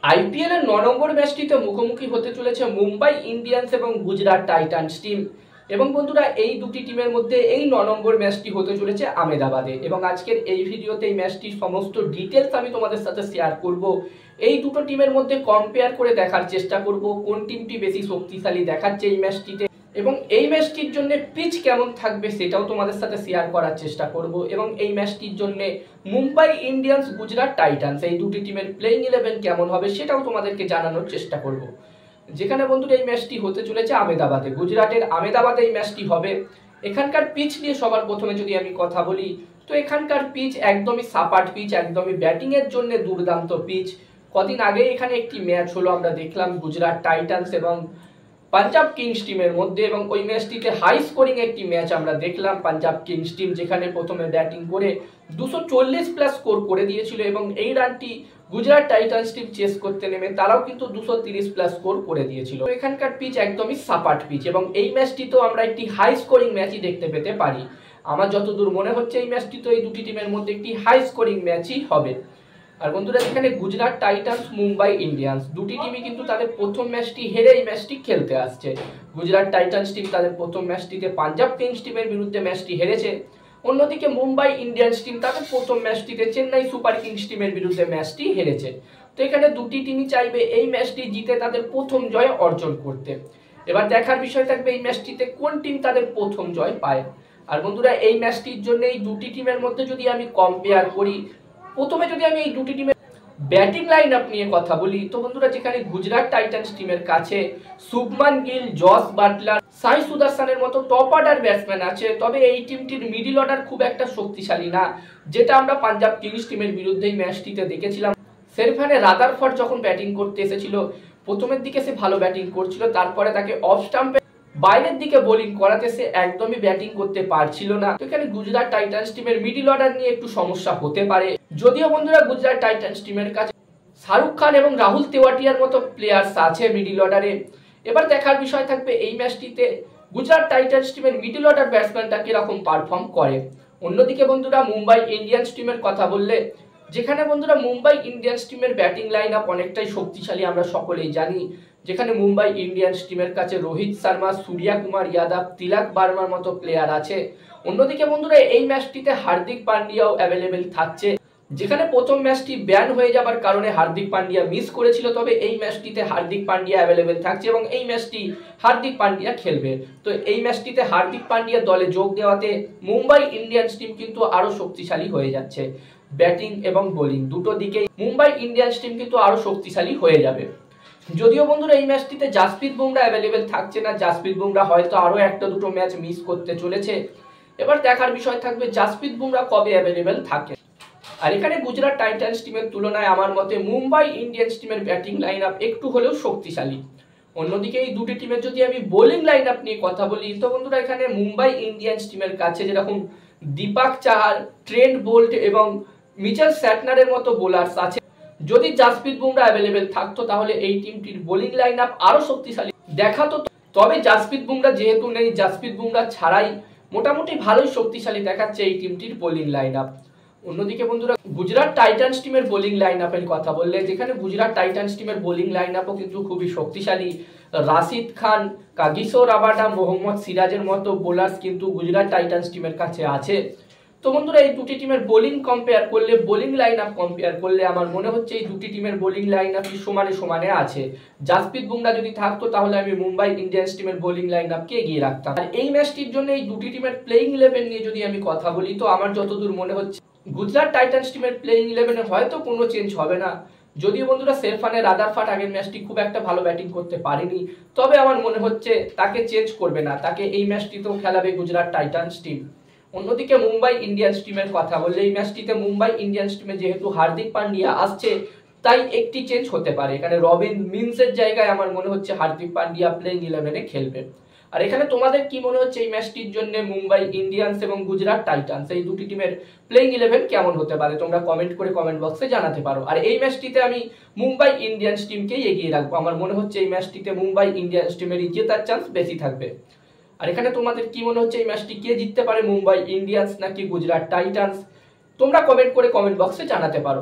IPL এর ৯ নম্বর ম্যাচটিতে মুখোমুখি হতে চলেছে মুম্বাই ইন্ডিয়ান্স এবং গুজরাট টাইটান্স টিম। এবং বন্ধুরা, এই দুটি টিমের মধ্যে এই ৯ নম্বর ম্যাচটি হতে চলেছে আহমেদাবাদে। এবং আজকের এই ভিডিওতে এই ম্যাচটির সমস্ত ডিটেলস আমি তোমাদের সাথে শেয়ার করব। এই দুটো টিমের মধ্যে কম্পেয়ার করে দেখার চেষ্টা করব কোন টিমটি বেশি শক্তিশালী দেখাচ্ছে এই ম্যাচটিতে, এবং এই ম্যাচটির জন্য পিচ কেমন থাকবে সেটাও তোমাদের সাথে শেয়ার করার চেষ্টা করব। এবং এই ম্যাচটির জন্য মুম্বাই ইন্ডিয়ান্স গুজরাট টাইটান্স এই দুটি টিমের প্লেইং 11 কেমন হবে সেটাও তোমাদেরকে জানানোর চেষ্টা করব। যেখানে বন্ধুরা এই ম্যাচটি হতে চলেছে আহমেদাবাদে, গুজরাটের আহমেদাবাদে এই ম্যাচটি হবে। এখানকার পিচ নিয়ে সবার প্রথমে যদি আমি কথা বলি, তো এখানকার পিচ একদমই সাপাট পিচ, একদমই ব্যাটিংয়ের জন্য দুর্দান্ত পিচ। কদিন আগে এখানে একটি ম্যাচ হলো, আমরা দেখলাম গুজরাট টাইটান্স এবং পাঞ্জাব কিংস টিমের মধ্যে, এবং ওই ম্যাচটিতে হাই স্কোরিং একটি ম্যাচ আমরা দেখলাম। পাঞ্জাব কিংস টিম যেখানে প্রথমে ব্যাটিং করে 240 প্লাস স্কোর করে দিয়েছিল, এবং এই রানটি গুজরাট টাইটান্স টিম চেস করতে নেমে তারাও কিন্তু 230 প্লাস স্কোর করে দিয়েছিল। এখানকার পিচ একদমই সাপাট পিচ, এবং এই ম্যাচটিতেও আমরা একটি হাই স্কোরিং ম্যাচই দেখতে পেতে পারি। আমার যতদূর মনে হচ্ছে এই ম্যাচটি তো এই দুটি টিমের মধ্যে একটি হাই স্কোরিং ম্যাচই হবে। আর বন্ধুরা, এখানে গুজরাট টাইটান্স মুম্বাই ইন্ডিয়ান্স দুটি টিমই কিন্তু তাদের প্রথম ম্যাচটি হেরে এই ম্যাচটি খেলতে আসছে। গুজরাট টাইটান্স টিম তাদের প্রথম ম্যাচটিতে পাঞ্জাব কিংস টিমের বিরুদ্ধে ম্যাচটি হেরেছে। অন্যদিকে মুম্বাই ইন্ডিয়ান্স টিম তাদের প্রথম ম্যাচটিতে চেন্নাই সুপার কিংস টিমের বিরুদ্ধে ম্যাচটি হেরেছে। তো এখানে দুটি টিমই চাইবে এই ম্যাচটি জিতে তাদের প্রথম জয় অর্জন করতে। এবার দেখার বিষয় থাকবে এই ম্যাচটিতে কোন টিম তাদের প্রথম জয় পায়। আর বন্ধুরা, এই ম্যাচটির জন্য এই দুটি টিমের মধ্যে যদি আমি কম্পেয়ার করি, প্রথমে যদি আমি এই দুটি টিমের ব্যাটিং লাইন আপ নিয়ে কথা বলি, তো বন্ধুরা যেখানে গুজরাট টাইটান্স টিমের কাছে শুভমান গিল, জস বাটলার, সাই সুদর্শনের মতো টপ অর্ডার ব্যাটসম্যান আছে, তবে এই টিমটির মিডিল অর্ডার খুব একটা শক্তিশালী না, যেটা আমরা পাঞ্জাব কিংস টিমের বিরুদ্ধে ম্যাচটিতে দেখেছিলাম। সেখানে রাদারফোর্ড যখন ব্যাটিং করতে এসেছিল, প্রথমের দিকে সে ভালো ব্যাটিং করছিল, তারপরে তাকে অফ স্টাম্পে বাইরের দিকে বোলিং করাতে সে একদমই ব্যাটিং করতে পারছিল না। তো এখানে গুজরাট টাইটান্স টিমের মিডিল অর্ডার নিয়ে একটু সমস্যা হতে পারে। যদিও বন্ধুরা গুজরাট টাইটান্স টিমের কাছে শাহরুখ খান এবং রাহুল তেওয়াটিয়ার মতো প্লেয়ার্স আছে মিডিল অর্ডারে। এবার দেখার বিষয় থাকবে এই ম্যাচটিতে গুজরাট টাইটান্স টিমের মিডিল অর্ডার ব্যাটসম্যানটা কিরকম পারফর্ম করে। অন্যদিকে বন্ধুরা মুম্বাই ইন্ডিয়ান্স টিমের কথা বললে, যেখানে বন্ধুরা মুম্বাই ইন্ডিয়ান্স টিমের ব্যাটিং লাইন আপ অনেকটাই শক্তিশালী আমরা সকলেই জানি। যেখানে মুম্বাই ইন্ডিয়ান্স টিমের কাছে রোহিত শর্মা, সূর্য কুমার যাদব, তিলক বার্মার মতো প্লেয়ার আছে। অন্যদিকে বন্ধুরা এই ম্যাচটিতে হার্দিক পান্ডিয়াও অ্যাভেলেবেল থাকছে। যেখানে প্রথম ম্যাচটি ব্যান হয়ে যাবার কারণে হার্দিক পান্ডিয়া মিস করেছিল, তবে এই ম্যাচটিতে হার্দিক পান্ডিয়া অ্যাভেলেবেল থাকছে এবং এই ম্যাচটি হার্দিক পান্ডিয়া খেলবে। তো এই ম্যাচটিতে হার্দিক পান্ডিয়া দলে যোগ দেওয়াতে মুম্বাই ইন্ডিয়ান্স টিম কিন্তু আরও শক্তিশালী হয়ে যাচ্ছে। ব্যাটিং এবং বোলিং দুটো দিকেই মুম্বাই ইন্ডিয়ান্স টিম কিন্তু আরও শক্তিশালী হয়ে যাবে। যদিও বন্ধুরা এই ম্যাচটিতে জাসপ্রীত বুমরা অ্যাভেলেবেল থাকছে না, জাসপ্রীত বুমরা হয়তো আরও একটা দুটো ম্যাচ মিস করতে চলেছে। এবার দেখার বিষয় থাকবে জাসপ্রীত বুমরা কবে অ্যাভেলেবেল থাকে। আর এখানে গুজরাট টাইটান্স টিমের তুলনায় আমার মতে মুম্বাই ইন্ডিয়ান্স টিমের ব্যাটিং লাইন আপ একটু হলেও শক্তিশালী। অন্যদিকে এই দুটি টিমের যদি আমি বোলিং লাইন আপ নিয়ে কথা বলি, তো বন্ধুরা এখানে মুম্বাই ইন্ডিয়ান্স টিমের কাছে যেরকম দীপক চাহার, ট্রেন্ট বোল্ট এবং মিচেল স্যাটনারের মতো বোলার্স আছে, যদি জাসপ্রীত বুমরা অ্যাভেলেবেল থাকতো তাহলে এই টিমটির বোলিং লাইন আপ আরও শক্তিশালী দেখাতো। তবে জাসপ্রীত বুমরা যেহেতু নেই, জাসপ্রীত বুমরা ছাড়াই মোটামুটি ভালোই শক্তিশালী দেখাচ্ছে এই টিমটির বোলিং লাইন আপ। অন্যদিকে বন্ধুরা গুজরাট টাইটান্স টিমের বোলিং লাইন আপের কথা বললে, যেখানে গুজরাট টাইটান্স টিমের বোলিং লাইন আপও কিন্তু খুবই শক্তিশালী। রাশিদ খান, কাগিসো রাবাডা, মোহাম্মদ সিরাজের মতো বোলার্স কিন্তু গুজরাট টাইটান্স টিমের কাছে আছে। তো বন্ধুরা এই দুটি টিমের বোলিং কম্পেয়ার করলে, বোলিং লাইন আপ কম্পেয়ার করলে আমার মনে হচ্ছে এই দুটি টিমের বোলিং লাইন আপই সমানে সমানে আছে। জাসপ্রীত বুমরা যদি থাকতো তাহলে আমি মুম্বাই ইন্ডিয়ান্স টিমের বোলিং লাইন আপকে এগিয়ে রাখতাম। আর এই ম্যাচটির জন্য এই দুটি টিমের প্লেইং 11 নিয়ে যদি আমি কথা বলি, তো আমার যতদূর মনে হচ্ছে গুজরাট টাইটান্স টিমের প্লেইং 11-এ হয়তো কোনো চেঞ্জ হবে না। যদিও বন্ধুরা সেরফানের রাদারফোর্ড আগের ম্যাচটি খুব একটা ভালো ব্যাটিং করতে পারেনি, তবে আমার মনে হচ্ছে তাকে চেঞ্জ করবে না, তাকে এই ম্যাচটিতেও খেলাবে গুজরাট টাইটান্স টিম। অন্যদিকে মুম্বাই ইন্ডিয়ান্স টিমের কথা বললে, এই ম্যাচটিতে মুম্বাই ইন্ডিয়ান্স টিমে যেহেতু হার্দিক পান্ডিয়া আসছে, তাই একটি চেঞ্জ হতে পারে। এখানে রবিন মিন্সের জায়গায় আমার মনে হচ্ছে হার্দিক পান্ডিয়া প্লেইং 11-এ খেলবে। আর এখানে তোমাদের কি মনে হচ্ছে এই ম্যাচটির জন্য মুম্বাই ইন্ডিয়ান্স এবং গুজরাট টাইটান্স এই দুটি টিমের প্লেইং 11 কেমন হতে পারে? তোমরা কমেন্ট করে কমেন্ট বক্সে জানাতে পারো। আর এই ম্যাচটিতে আমি মুম্বাই ইন্ডিয়ান্স টিমকেই এগিয়ে রাখবো। আমার মনে হচ্ছে এই ম্যাচটিতে মুম্বাই ইন্ডিয়ান্স টিমেরই জেতার চান্স বেশি থাকবে। আর এখানে তোমাদের কি মনে হচ্ছে এই ম্যাচটি কে জিততে পারে, মুম্বাই ইন্ডিয়ান্স নাকি গুজরাট টাইটান্স? তোমরা কমেন্ট করে কমেন্ট বক্সে জানাতে পারো।